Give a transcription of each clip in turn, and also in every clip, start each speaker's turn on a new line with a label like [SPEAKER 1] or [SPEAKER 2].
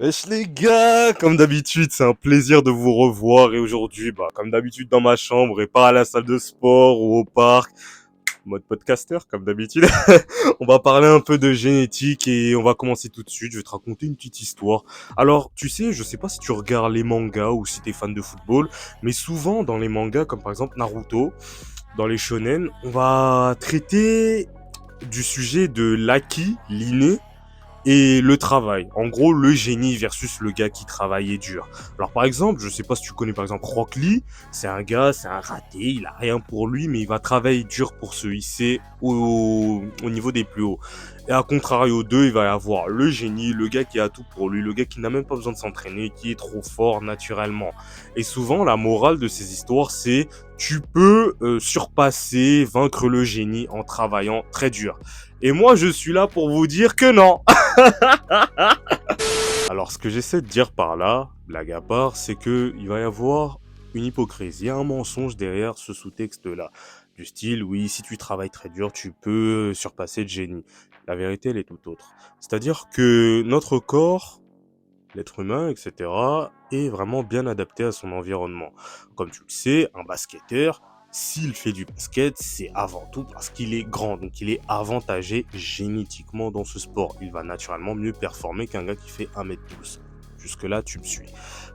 [SPEAKER 1] Wesh les gars, comme d'habitude, c'est un plaisir de vous revoir et aujourd'hui, comme d'habitude dans ma chambre et pas à la salle de sport ou au parc, mode podcaster comme d'habitude, on va parler un peu de génétique et on va commencer tout de suite. Je vais te raconter une petite histoire. Alors, tu sais, je sais pas si tu regardes les mangas ou si t'es fan de football, mais souvent dans les mangas, comme par exemple Naruto, dans les shonen, on va traiter du sujet de l'acquis, l'inné et le travail. En gros, le génie versus le gars qui travaille et dur. Alors par exemple, je sais pas si tu connais par exemple Rock Lee, c'est un gars, c'est un raté, il a rien pour lui, mais il va travailler dur pour se hisser au niveau des plus hauts. Et à contrario d'eux, il va y avoir le génie, le gars qui a tout pour lui, le gars qui n'a même pas besoin de s'entraîner, qui est trop fort naturellement. Et souvent, la morale de ces histoires, c'est tu peux surpasser, vaincre le génie en travaillant très dur. Et moi, je suis là pour vous dire que non. Alors, ce que j'essaie de dire par là, blague à part, c'est que il va y avoir une hypocrisie, un mensonge derrière ce sous-texte-là. Du style, oui, si tu travailles très dur, tu peux surpasser le génie. La vérité, elle est tout autre. C'est-à-dire que notre corps, l'être humain, etc., est vraiment bien adapté à son environnement. Comme tu le sais, un basketteur, s'il fait du basket, c'est avant tout parce qu'il est grand, donc il est avantagé génétiquement dans ce sport. Il va naturellement mieux performer qu'un gars qui fait 1m12. Jusque-là, tu me suis.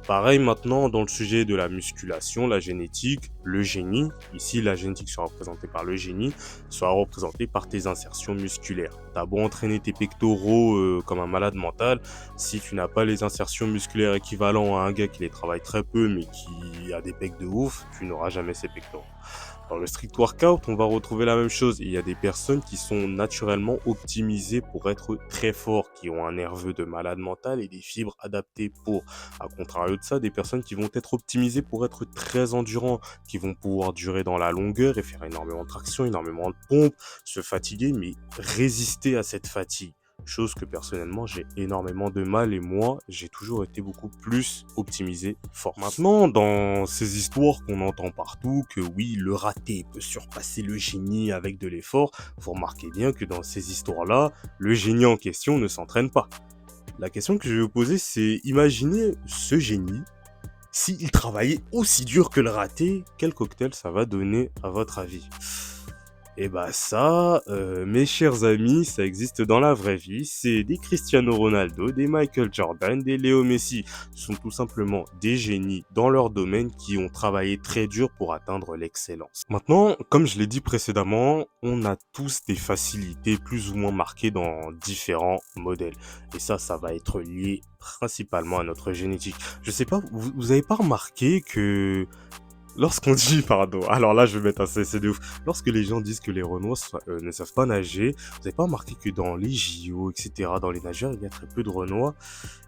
[SPEAKER 1] Pareil maintenant dans le sujet de la musculation, la génétique, le génie. Ici, la génétique sera représentée par le génie, sera représentée par tes insertions musculaires. T'as beau entraîner tes pectoraux comme un malade mental, si tu n'as pas les insertions musculaires équivalents à un gars qui les travaille très peu mais qui a des pecs de ouf, tu n'auras jamais ces pectoraux. Dans le street workout, on va retrouver la même chose. Il y a des personnes qui sont naturellement optimisées pour être très forts, qui ont un nerveux de malade mental et des fibres adaptées pour. À contrario de ça, des personnes qui vont être optimisées pour être très endurants, qui vont pouvoir durer dans la longueur et faire énormément de traction, énormément de pompes, se fatiguer, mais résister à cette fatigue. Chose que personnellement j'ai énormément de mal et moi j'ai toujours été beaucoup plus optimisé fort. Maintenant dans ces histoires qu'on entend partout que oui le raté peut surpasser le génie avec de l'effort, vous remarquez bien que dans ces histoires là le génie en question ne s'entraîne pas. La question que je vais vous poser c'est imaginez ce génie s'il travaillait aussi dur que le raté, quel cocktail ça va donner à votre avis? Et bah ça, mes chers amis, ça existe dans la vraie vie. C'est des Cristiano Ronaldo, des Michael Jordan, des Léo Messi. Ce sont tout simplement des génies dans leur domaine qui ont travaillé très dur pour atteindre l'excellence. Maintenant, comme je l'ai dit précédemment, on a tous des facilités plus ou moins marquées dans différents modèles. Et ça va être lié principalement à notre génétique. Je sais pas, vous avez pas remarqué que lorsqu'on dit, pardon, alors là je vais mettre un CC de ouf. Lorsque les gens disent que les Renois ne savent pas nager, vous avez pas remarqué que dans les JO, etc., dans les nageurs, il y a très peu de Renois?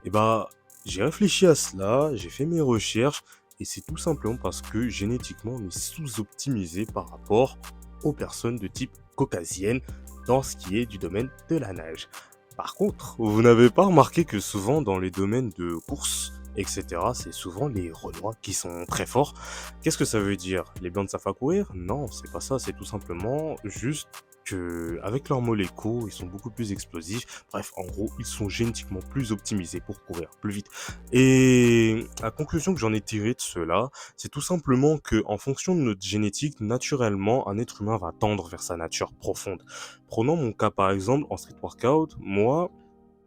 [SPEAKER 1] Et bah, j'ai réfléchi à cela, j'ai fait mes recherches, et c'est tout simplement parce que génétiquement on est sous-optimisé par rapport aux personnes de type caucasienne dans ce qui est du domaine de la nage. Par contre, vous n'avez pas remarqué que souvent dans les domaines de course, etc., c'est souvent les Renois qui sont très forts. Qu'est-ce que ça veut dire? Les blancs ne savent pas courir? Non, c'est pas ça, c'est tout simplement juste que avec leurs molécules, ils sont beaucoup plus explosifs. Bref, en gros, ils sont génétiquement plus optimisés pour courir plus vite. Et la conclusion que j'en ai tirée de cela, c'est tout simplement que en fonction de notre génétique, naturellement, un être humain va tendre vers sa nature profonde. Prenons mon cas par exemple en street workout, moi,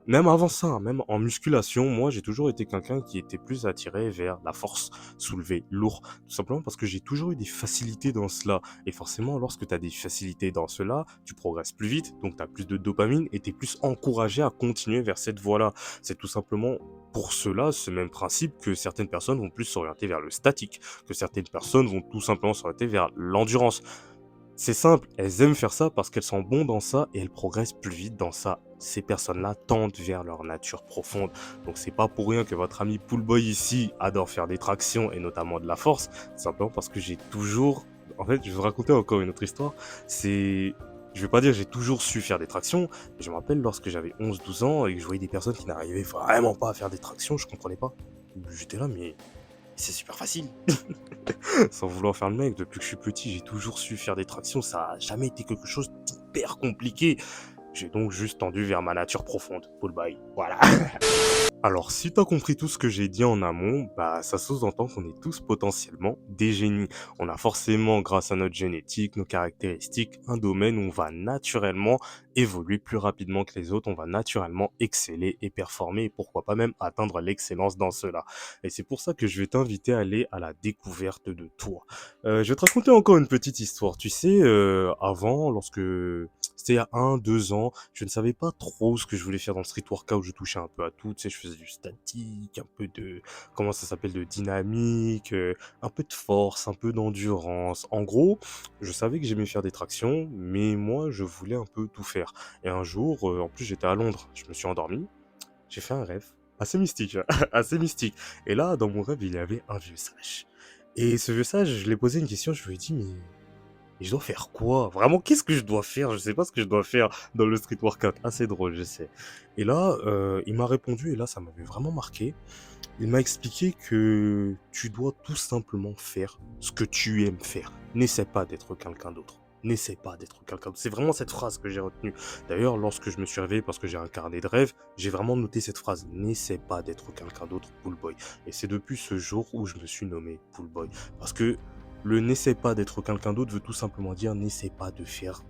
[SPEAKER 1] même avant ça, hein, même en musculation, moi j'ai toujours été quelqu'un qui était plus attiré vers la force, soulever lourd, tout simplement parce que j'ai toujours eu des facilités dans cela. Et forcément, lorsque tu as des facilités dans cela, tu progresses plus vite, donc tu as plus de dopamine et tu es plus encouragé à continuer vers cette voie-là. C'est tout simplement pour cela, ce même principe que certaines personnes vont plus s'orienter vers le statique, que certaines personnes vont tout simplement s'orienter vers l'endurance. C'est simple, elles aiment faire ça parce qu'elles sont bonnes dans ça et elles progressent plus vite dans ça. Ces personnes-là tendent vers leur nature profonde. Donc c'est pas pour rien que votre ami Poolboy ici adore faire des tractions et notamment de la force. Simplement parce que j'ai toujours... En fait, je vais vous raconter encore une autre histoire. C'est... Je vais pas dire que j'ai toujours su faire des tractions, mais je me rappelle lorsque j'avais 11-12 ans et que je voyais des personnes qui n'arrivaient vraiment pas à faire des tractions, je comprenais pas. J'étais là, mais c'est super facile. Sans vouloir faire le mec, depuis que je suis petit, j'ai toujours su faire des tractions, ça a jamais été quelque chose d'hyper compliqué. J'ai donc juste tendu vers ma nature profonde. Pull by. Voilà. Alors, si t'as compris tout ce que j'ai dit en amont, bah, ça sous-entend qu'on est tous potentiellement des génies. On a forcément, grâce à notre génétique, nos caractéristiques, un domaine où on va naturellement évoluer plus rapidement que les autres, on va naturellement exceller et performer, et pourquoi pas même atteindre l'excellence dans cela. Et c'est pour ça que je vais t'inviter à aller à la découverte de toi. Je vais te raconter encore une petite histoire. Tu sais, avant, lorsque c'était il y a 1, 2 ans, je ne savais pas trop ce que je voulais faire dans le street workout. Je touchais un peu à tout, tu sais, je faisais du statique, un peu de, comment ça s'appelle, de dynamique, un peu de force, un peu d'endurance. En gros, je savais que j'aimais faire des tractions, mais moi, je voulais un peu tout faire. Et un jour, en plus, j'étais à Londres. Je me suis endormi, j'ai fait un rêve. Assez mystique, hein, assez mystique. Et là, dans mon rêve, il y avait un vieux sage. Et ce vieux sage, je lui ai posé une question, je lui ai dit, mais je dois faire quoi? Vraiment, qu'est-ce que je dois faire? Je sais pas ce que je dois faire dans le street workout. Assez drôle, je sais. Et là, il m'a répondu, et là, ça m'avait vraiment marqué. Il m'a expliqué que tu dois tout simplement faire ce que tu aimes faire. N'essaie pas d'être quelqu'un d'autre. N'essaie pas d'être quelqu'un d'autre. C'est vraiment cette phrase que j'ai retenue. D'ailleurs, lorsque je me suis réveillé parce que j'ai un carnet de rêve, j'ai vraiment noté cette phrase. N'essaie pas d'être quelqu'un d'autre, Pool Boy. Et c'est depuis ce jour où je me suis nommé Pool Boy. Parce que le n'essaie pas d'être quelqu'un d'autre veut tout simplement dire n'essaie pas de faire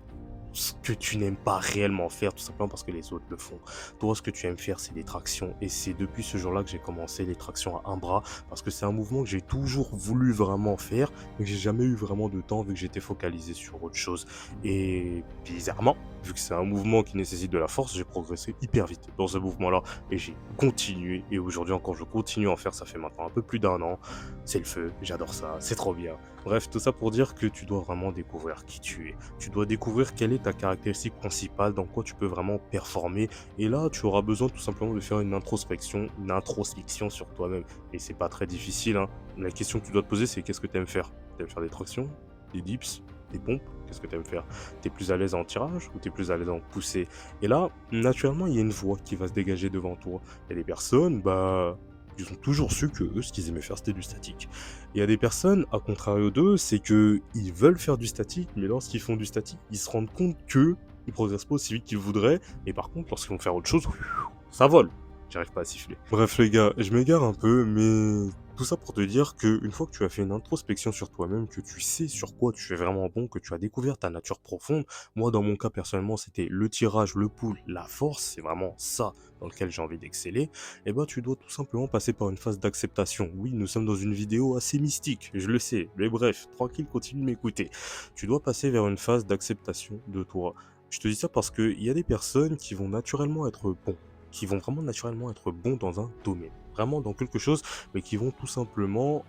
[SPEAKER 1] ce que tu n'aimes pas réellement faire, tout simplement parce que les autres le font. Toi, ce que tu aimes faire, c'est les tractions. Et c'est depuis ce jour-là que j'ai commencé les tractions à un bras, parce que c'est un mouvement que j'ai toujours voulu vraiment faire, mais que j'ai jamais eu vraiment de temps, vu que j'étais focalisé sur autre chose. Et bizarrement, vu que c'est un mouvement qui nécessite de la force, j'ai progressé hyper vite dans ce mouvement-là. Et j'ai continué. Et aujourd'hui encore, je continue à en faire. Ça fait maintenant un peu plus d'1 an. C'est le feu. J'adore ça. C'est trop bien. Bref, tout ça pour dire que tu dois vraiment découvrir qui tu es. Tu dois découvrir quelle est ta caractéristique principale, dans quoi tu peux vraiment performer. Et là, tu auras besoin tout simplement de faire une introspection sur toi-même. Et c'est pas très difficile, hein. La question que tu dois te poser, c'est qu'est-ce que tu aimes faire? Tu aimes faire des tractions, des dips, des pompes? Qu'est-ce que tu aimes faire? T'es plus à l'aise en tirage ou t'es plus à l'aise en poussée? Et là, naturellement, il y a une voix qui va se dégager devant toi. Il y a des personnes, bah, ils ont toujours su que eux, ce qu'ils aimaient faire, c'était du statique. Il y a des personnes, à contrario d'eux, c'est que ils veulent faire du statique, mais lorsqu'ils font du statique, ils se rendent compte que ils progressent pas aussi vite qu'ils voudraient, et par contre, lorsqu'ils vont faire autre chose, ça vole. J'arrive pas à siffler. Bref les gars, je m'égare un peu, mais tout ça pour te dire que une fois que tu as fait une introspection sur toi-même, que tu sais sur quoi tu es vraiment bon, que tu as découvert ta nature profonde, moi dans mon cas personnellement c'était le tirage, le pull, la force, c'est vraiment ça dans lequel j'ai envie d'exceller, et ben tu dois tout simplement passer par une phase d'acceptation. Oui, nous sommes dans une vidéo assez mystique, je le sais, mais bref, tranquille, continue de m'écouter. Tu dois passer vers une phase d'acceptation de toi. Je te dis ça parce qu'il y a des personnes qui vont naturellement être bons, qui vont vraiment naturellement être bons dans un domaine, vraiment dans quelque chose, mais qui vont tout simplement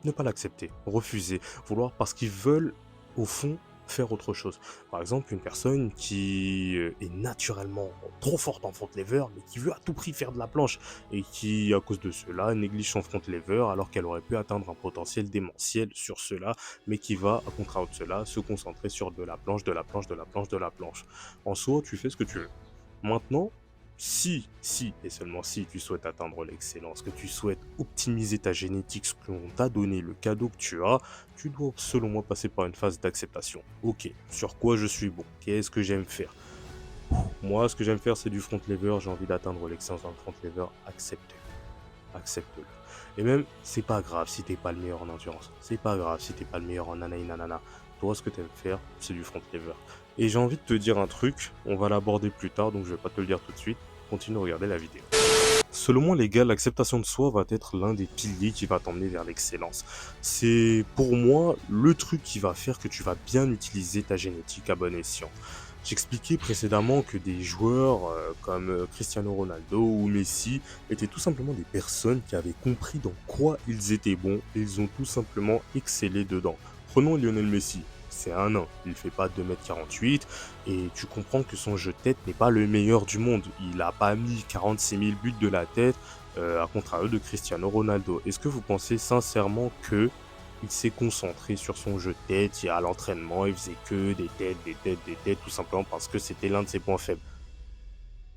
[SPEAKER 1] ne pas l'accepter, refuser, vouloir parce qu'ils veulent, au fond, faire autre chose. Par exemple, une personne qui est naturellement trop forte en front lever, mais qui veut à tout prix faire de la planche, et qui, à cause de cela, néglige son front lever, alors qu'elle aurait pu atteindre un potentiel démentiel sur cela, mais qui va, à contrario de cela, se concentrer sur de la planche, de la planche, de la planche, de la planche. En soi, tu fais ce que tu veux. Maintenant, si et seulement si tu souhaites atteindre l'excellence, que tu souhaites optimiser ta génétique, ce qu'on t'a donné, le cadeau que tu dois selon moi passer par une phase d'acceptation. Ok, sur quoi je suis bon? Qu'est-ce que j'aime faire? Moi, ce que j'aime faire, c'est du front lever, j'ai envie d'atteindre l'excellence dans le front lever, accepte-le. Accepte-le. Et même, c'est pas grave si t'es pas le meilleur en endurance. C'est pas grave si t'es pas le meilleur en nanaï nanana. Toi, ce que t'aimes faire, c'est du front lever. Et j'ai envie de te dire un truc, on va l'aborder plus tard, donc je vais pas te le dire tout de suite. Continue de regarder la vidéo. Selon moi, les gars, l'acceptation de soi va être l'un des piliers qui va t'emmener vers l'excellence. C'est pour moi le truc qui va faire que tu vas bien utiliser ta génétique à bon escient. J'expliquais précédemment que des joueurs comme Cristiano Ronaldo ou Messi étaient tout simplement des personnes qui avaient compris dans quoi ils étaient bons et ils ont tout simplement excellé dedans. Prenons Lionel Messi. C'est un nain, il fait pas 2,48 m et tu comprends que son jeu de tête n'est pas le meilleur du monde. Il a pas mis 46 000 buts de la tête, à contrario de Cristiano Ronaldo. Est-ce que vous pensez sincèrement que il s'est concentré sur son jeu de tête, et à l'entraînement, il faisait que des têtes, des têtes, des têtes, tout simplement parce que c'était l'un de ses points faibles?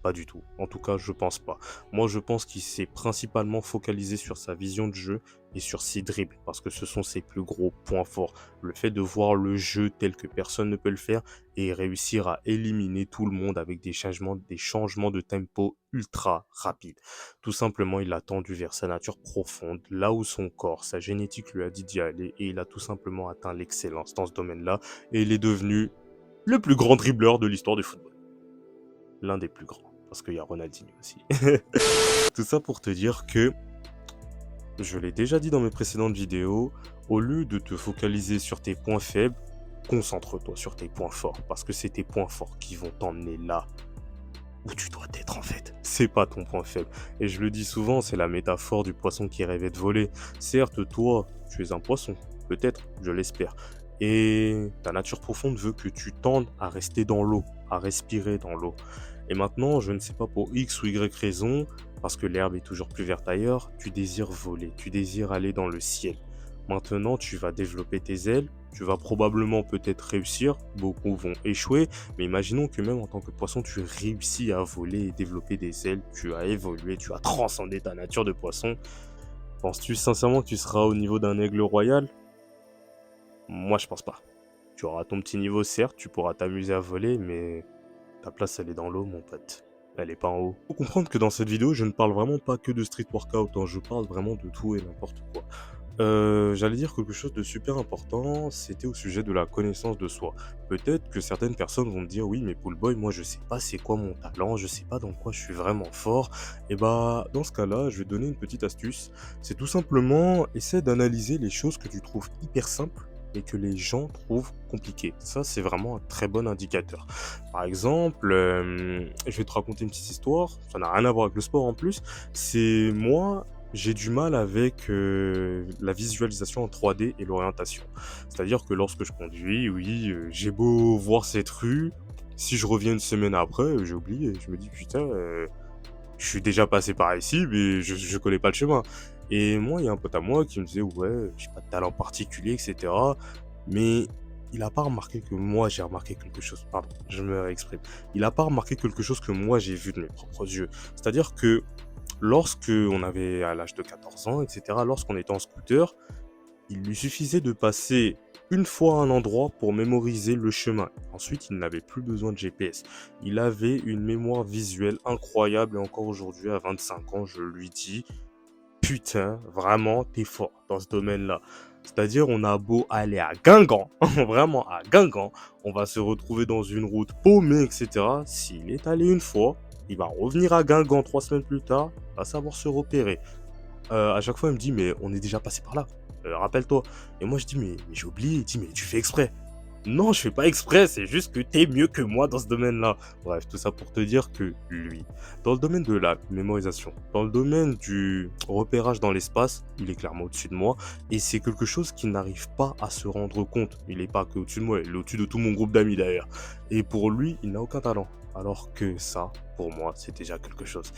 [SPEAKER 1] Pas du tout. En tout cas, je pense pas. Moi, je pense qu'il s'est principalement focalisé sur sa vision de jeu et sur ses dribbles, parce que ce sont ses plus gros points forts. Le fait de voir le jeu tel que personne ne peut le faire et réussir à éliminer tout le monde avec des changements de tempo ultra rapides. Tout simplement, il a tendu vers sa nature profonde, là où son corps, sa génétique lui a dit d'y aller, et il a tout simplement atteint l'excellence dans ce domaine-là, et il est devenu le plus grand dribbleur de l'histoire du football. L'un des plus grands, parce qu'il y a Ronaldinho aussi. Tout ça pour te dire que, je l'ai déjà dit dans mes précédentes vidéos, au lieu de te focaliser sur tes points faibles, concentre-toi sur tes points forts, parce que c'est tes points forts qui vont t'emmener là où tu dois être en fait. C'est pas ton point faible. Et je le dis souvent, c'est la métaphore du poisson qui rêvait de voler. Certes, toi, tu es un poisson, peut-être, je l'espère. Et ta nature profonde veut que tu tendes à rester dans l'eau, à respirer dans l'eau. Et maintenant, je ne sais pas pour X ou Y raison, parce que l'herbe est toujours plus verte ailleurs, tu désires voler, tu désires aller dans le ciel. Maintenant, tu vas développer tes ailes, tu vas probablement peut-être réussir, beaucoup vont échouer, mais imaginons que même en tant que poisson, tu réussis à voler et développer des ailes, tu as évolué, tu as transcendé ta nature de poisson. Penses-tu sincèrement que tu seras au niveau d'un aigle royal? Moi, je pense pas. Tu auras ton petit niveau, certes, tu pourras t'amuser à voler, mais ta place, elle est dans l'eau, mon pote. Elle est pas en haut. Faut comprendre que dans cette vidéo, je ne parle vraiment pas que de street workout, hein, je parle vraiment de tout et n'importe quoi. J'allais dire quelque chose de super important, c'était au sujet de la connaissance de soi. Peut-être que certaines personnes vont me dire: «Oui, mais Poolboy, moi je sais pas c'est quoi mon talent, je sais pas dans quoi je suis vraiment fort». Et bah, dans ce cas-là, je vais te donner une petite astuce. C'est tout simplement, essaie d'analyser les choses que tu trouves hyper simples et que les gens trouvent compliquées. Ça, c'est vraiment un très bon indicateur. Par exemple, je vais te raconter une petite histoire, ça n'a rien à voir avec le sport en plus. C'est moi, j'ai du mal avec la visualisation en 3D et l'orientation. C'est-à-dire que lorsque je conduis, oui, j'ai beau voir cette rue, si je reviens une semaine après, j'ai oublié. Je me dis, putain, je suis déjà passé par ici, mais je connais pas le chemin. Et moi, il y a un pote à moi qui me disait, ouais, j'ai pas de talent particulier, etc. Mais il a pas remarqué que moi, j'ai remarqué quelque chose. Pardon, je me réexprime. Il a pas remarqué quelque chose que moi, j'ai vu de mes propres yeux. C'est-à-dire que lorsque on avait à l'âge de 14 ans, etc., lorsqu'on était en scooter, il lui suffisait de passer une fois à un endroit pour mémoriser le chemin. Ensuite, il n'avait plus besoin de GPS. Il avait une mémoire visuelle incroyable et encore aujourd'hui, à 25 ans, je lui dis, putain, vraiment, t'es fort dans ce domaine-là. C'est-à-dire, on a beau aller à Guingamp, vraiment à Guingamp, on va se retrouver dans une route paumée, etc. S'il est allé une fois, il va revenir à Guingamp 3 semaines plus tard, va savoir se repérer. À chaque fois, il me dit, mais on est déjà passé par là. Rappelle-toi. Et moi, je dis, mais j'ai oublié. Il dit, mais tu fais exprès. Non, je fais pas exprès, c'est juste que t'es mieux que moi dans ce domaine-là. Bref, tout ça pour te dire que lui, dans le domaine de la mémorisation, dans le domaine du repérage dans l'espace, il est clairement au-dessus de moi. Et c'est quelque chose qu'il n'arrive pas à se rendre compte. Il est pas que au-dessus de moi, il est au-dessus de tout mon groupe d'amis d'ailleurs. Et pour lui, il n'a aucun talent. Alors que ça, pour moi, c'est déjà quelque chose.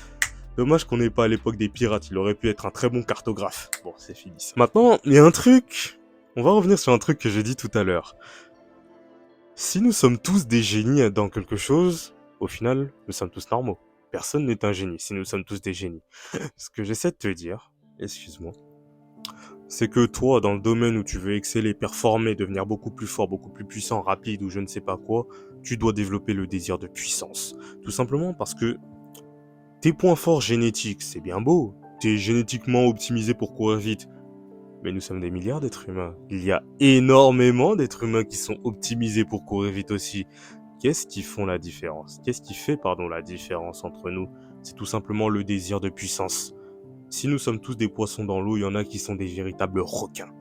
[SPEAKER 1] Dommage qu'on n'est pas à l'époque des pirates, il aurait pu être un très bon cartographe. Bon, c'est fini ça. Maintenant, il y a un truc. On va revenir sur un truc que j'ai dit tout à l'heure. Si nous sommes tous des génies dans quelque chose, au final, nous sommes tous normaux. Personne n'est un génie si nous sommes tous des génies. Ce que j'essaie de te dire, excuse-moi, c'est que toi, dans le domaine où tu veux exceller, performer, devenir beaucoup plus fort, beaucoup plus puissant, rapide ou je ne sais pas quoi, tu dois développer le désir de puissance. Tout simplement parce que tes points forts génétiques, c'est bien beau. T'es génétiquement optimisé pour courir vite. Mais nous sommes des milliards d'êtres humains. Il y a énormément d'êtres humains qui sont optimisés pour courir vite aussi. Qu'est-ce qui font la différence? Qu'est-ce qui fait, pardon, la différence entre nous? C'est tout simplement le désir de puissance. Si nous sommes tous des poissons dans l'eau, il y en a qui sont des véritables requins,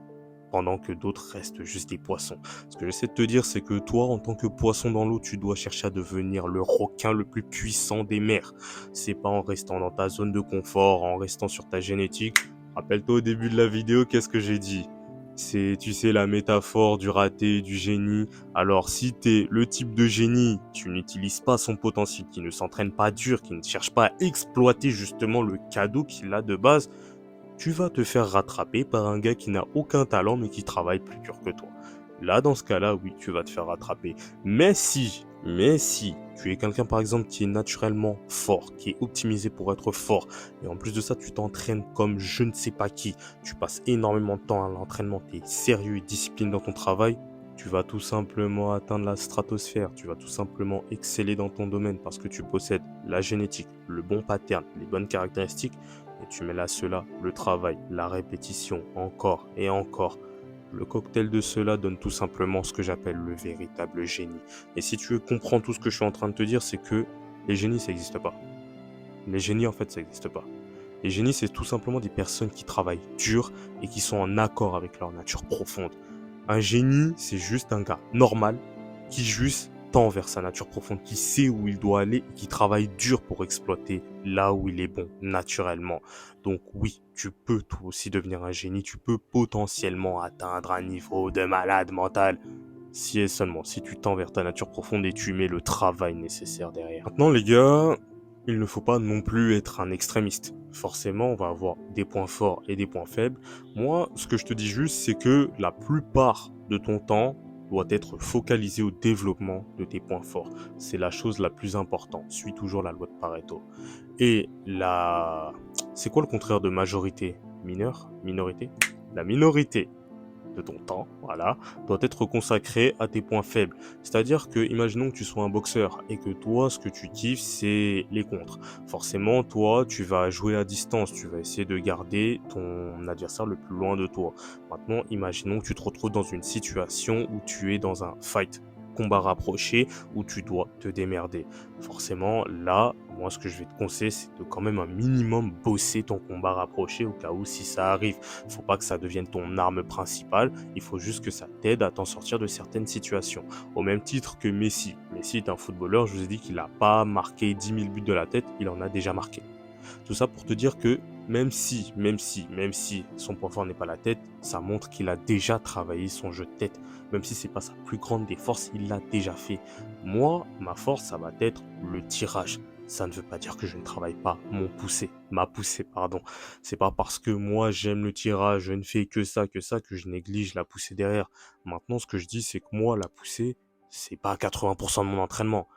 [SPEAKER 1] pendant que d'autres restent juste des poissons. Ce que j'essaie de te dire, c'est que toi, en tant que poisson dans l'eau, tu dois chercher à devenir le requin le plus puissant des mers. C'est pas en restant dans ta zone de confort, en restant sur ta génétique. Rappelle-toi au début de la vidéo, qu'est-ce que j'ai dit? C'est, tu sais, la métaphore du raté, du génie. Alors, si t'es le type de génie qui n'utilise pas son potentiel, qui ne s'entraîne pas dur, qui ne cherche pas à exploiter justement le cadeau qu'il a de base, tu vas te faire rattraper par un gars qui n'a aucun talent mais qui travaille plus dur que toi. Là, dans ce cas-là, oui, tu vas te faire rattraper. Mais si tu es quelqu'un, par exemple, qui est naturellement fort, qui est optimisé pour être fort, et en plus de ça, tu t'entraînes comme je ne sais pas qui, tu passes énormément de temps à l'entraînement, tu es sérieux et discipliné dans ton travail, tu vas tout simplement atteindre la stratosphère, tu vas tout simplement exceller dans ton domaine parce que tu possèdes la génétique, le bon pattern, les bonnes caractéristiques, et tu mets là cela, le travail, la répétition, encore et encore. Le cocktail de cela donne tout simplement ce que j'appelle le véritable génie. Et si tu comprends tout ce que je suis en train de te dire, c'est que les génies, ça n'existe pas. Les génies, en fait, ça n'existe pas. Les génies, c'est tout simplement des personnes qui travaillent dur et qui sont en accord avec leur nature profonde. Un génie, c'est juste un gars normal qui juste tend vers sa nature profonde, qui sait où il doit aller et qui travaille dur pour exploiter là où il est bon, naturellement. Donc oui, tu peux toi aussi devenir un génie, tu peux potentiellement atteindre un niveau de malade mental, si et seulement si tu tends vers ta nature profonde et tu mets le travail nécessaire derrière. Maintenant les gars, il ne faut pas non plus être un extrémiste. Forcément, on va avoir des points forts et des points faibles. Moi, ce que je te dis juste, c'est que la plupart de ton temps doit être focalisé au développement de tes points forts. C'est la chose la plus importante. Suis toujours la loi de Pareto. Et c'est quoi le contraire de majorité? Minorité? La minorité de ton temps, voilà, doit être consacré à tes points faibles. C'est-à-dire que, imaginons que tu sois un boxeur et que toi, ce que tu kiffes, c'est les contres. Forcément, toi, tu vas jouer à distance, tu vas essayer de garder ton adversaire le plus loin de toi. Maintenant, imaginons que tu te retrouves dans une situation où tu es dans un fight, combat rapproché, où tu dois te démerder. Forcément, là, moi, ce que je vais te conseiller, c'est de quand même un minimum bosser ton combat rapproché au cas où si ça arrive. Faut pas que ça devienne ton arme principale, il faut juste que ça t'aide à t'en sortir de certaines situations. Au même titre que Messi. Messi est un footballeur, je vous ai dit qu'il n'a pas marqué 10 000 buts de la tête, il en a déjà marqué. Tout ça pour te dire que même si son point fort n'est pas la tête, ça montre qu'il a déjà travaillé son jeu de tête. Même si c'est pas sa plus grande des forces, il l'a déjà fait. Moi, ma force, ça va être le tirage. Ça ne veut pas dire que je ne travaille pas ma poussée, pardon. C'est pas parce que moi j'aime le tirage, je ne fais que ça, que je néglige la poussée derrière. Maintenant, ce que je dis, c'est que moi, la poussée, c'est pas 80% de mon entraînement.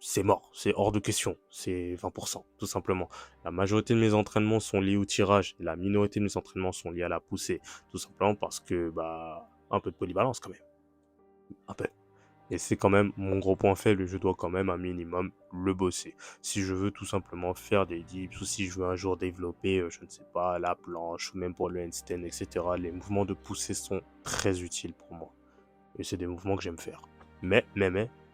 [SPEAKER 1] C'est mort, c'est hors de question, c'est 20%, tout simplement. La majorité de mes entraînements sont liés au tirage, et la minorité de mes entraînements sont liés à la poussée, tout simplement parce que, un peu de polyvalence quand même, un peu. Et c'est quand même mon gros point faible, et je dois quand même un minimum le bosser. Si je veux tout simplement faire des dips, ou si je veux un jour développer, je ne sais pas, la planche, ou même pour le handstand, etc., les mouvements de poussée sont très utiles pour moi. Et c'est des mouvements que j'aime faire. Mais,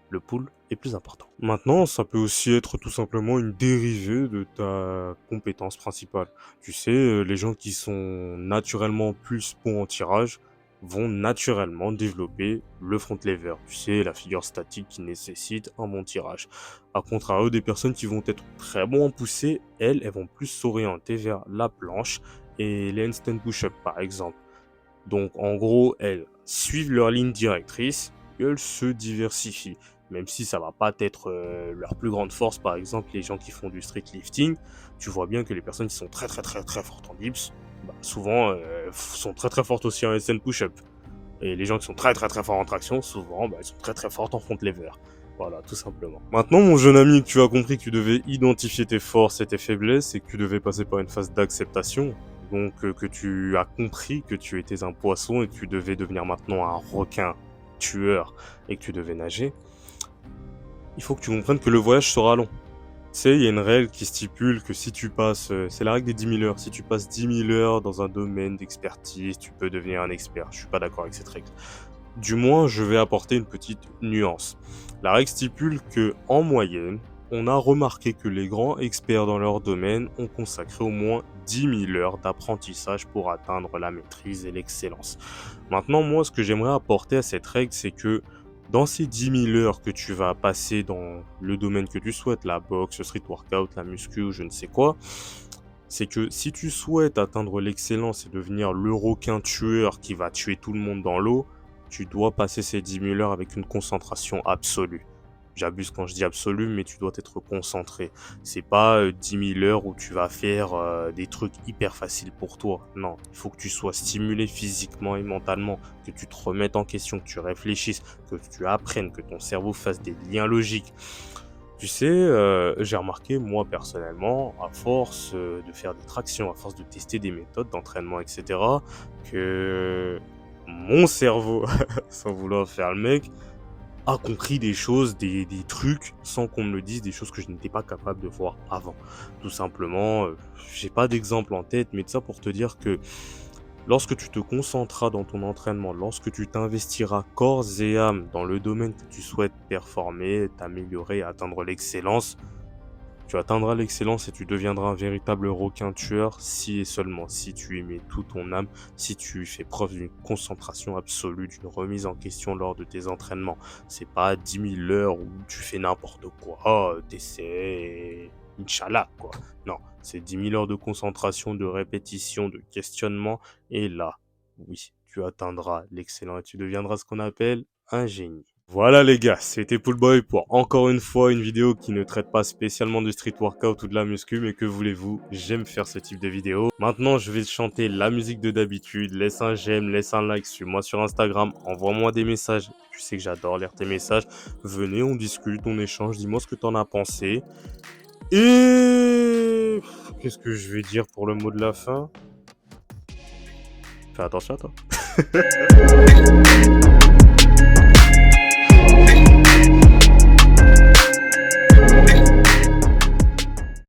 [SPEAKER 1] le pull est plus important. Maintenant, ça peut aussi être tout simplement une dérivée de ta compétence principale. Tu sais, les gens qui sont naturellement plus bons en tirage vont naturellement développer le front lever. Tu sais, la figure statique qui nécessite un bon tirage. A contrario, des personnes qui vont être très bons en poussée, elles vont plus s'orienter vers la planche et les handstand push-up par exemple. Donc en gros, elles suivent leur ligne directrice et elles se diversifient. Même si ça va pas être leur plus grande force, par exemple les gens qui font du street lifting, tu vois bien que les personnes qui sont très très très très fortes en dips, souvent sont très très fortes aussi en SN push-up. Et les gens qui sont très très très forts en traction, souvent elles sont très très fortes en front lever. Voilà, tout simplement. Maintenant, mon jeune ami, tu as compris que tu devais identifier tes forces et tes faiblesses et que tu devais passer par une phase d'acceptation. Donc, que tu as compris que tu étais un poisson et que tu devais devenir maintenant un requin tueur et que tu devais nager. Il faut que tu comprennes que le voyage sera long. Tu sais, il y a une règle qui stipule que si tu passes, c'est la règle des 10 000 heures, si tu passes 10 000 heures dans un domaine d'expertise, tu peux devenir un expert. Je suis pas d'accord avec cette règle. Du moins, je vais apporter une petite nuance. La règle stipule que, en moyenne, on a remarqué que les grands experts dans leur domaine ont consacré au moins 10 000 heures d'apprentissage pour atteindre la maîtrise et l'excellence. Maintenant, moi, ce que j'aimerais apporter à cette règle, c'est que dans ces 10 000 heures que tu vas passer dans le domaine que tu souhaites, la boxe, le street workout, la muscu ou je ne sais quoi, c'est que si tu souhaites atteindre l'excellence et devenir le requin tueur qui va tuer tout le monde dans l'eau, tu dois passer ces 10 000 heures avec une concentration absolue. j'abuse quand je dis absolu, mais tu dois être concentré. C'est pas 10 000 heures où tu vas faire des trucs hyper faciles pour toi. Non, il faut que tu sois stimulé physiquement et mentalement, que tu te remettes en question, que tu réfléchisses, que tu apprennes, que ton cerveau fasse des liens logiques. Tu sais, j'ai remarqué, moi, personnellement, à force de faire des tractions, à force de tester des méthodes d'entraînement, etc., que mon cerveau, sans vouloir faire le mec, a compris des choses, des trucs, sans qu'on me le dise, des choses que je n'étais pas capable de voir avant. Tout simplement, j'ai pas d'exemple en tête, mais de ça pour te dire que lorsque tu te concentreras dans ton entraînement, lorsque tu t'investiras corps et âme dans le domaine que tu souhaites performer, t'améliorer, atteindre l'excellence, tu atteindras l'excellence et tu deviendras un véritable requin tueur si et seulement si tu y mets toute ton âme, si tu fais preuve d'une concentration absolue, d'une remise en question lors de tes entraînements. C'est pas 10 000 heures où tu fais n'importe quoi, t'essaies, et Inch'Allah, quoi. Non, c'est 10 000 heures de concentration, de répétition, de questionnement, et là, oui, tu atteindras l'excellent et tu deviendras ce qu'on appelle un génie. Voilà les gars, c'était Poolboy pour encore une fois une vidéo qui ne traite pas spécialement de street workout ou de la muscu, mais que voulez-vous, j'aime faire ce type de vidéo. Maintenant, je vais te chanter la musique de d'habitude, laisse un j'aime, laisse un like, suis-moi sur Instagram, envoie-moi des messages, tu sais que j'adore lire tes messages, venez, on discute, on échange, dis-moi ce que t'en as pensé. Et qu'est-ce que je vais dire pour le mot de la fin? Fais attention à toi.